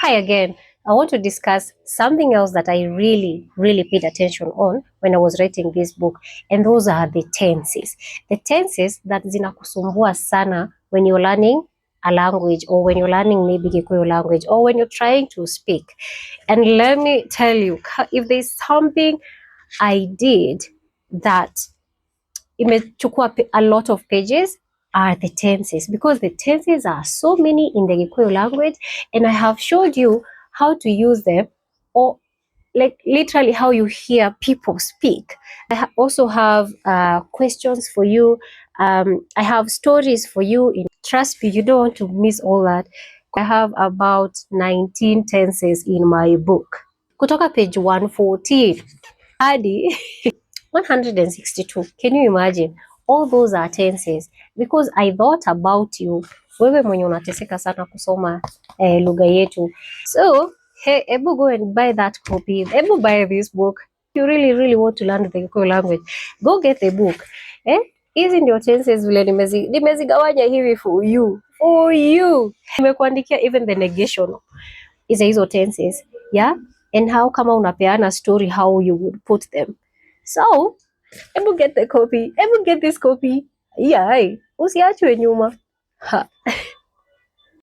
Hi again. I want to discuss something else that I really paid attention on when I was writing this book, and those are the tenses. The tenses that zinakusumbua sana when you're learning a language, or when you're learning maybe Gikuyu language, or when you're trying to speak. And let me tell you, if there's something I did that imechukua a lot of pages, are the tenses, because the tenses are so many in the Gikuyu language, and I have showed you how to use them, or like literally how you hear people speak. I also have questions for you. I have stories for you. Trust me, you don't want to miss all that. I have about 19 tenses in my book. Kutoka page 114 hadi 162. Can you imagine? All those are tenses, because I thought about you, wewe mwenye unateseka sana kusoma lugha yetu. So hey, ebu go and buy that copy. Ebu buy this book. You really want to learn the Gikuyu language, go get the book. Hizi ndio tenses vile nimezigawanya hivi for you. Nimekuandikia even the negation is hizo tenses, yeah, and how kama unapeana story how you would put them. So ebu get the copy, ebu get this copy. Yeah, usiachwe nyuma. Ha.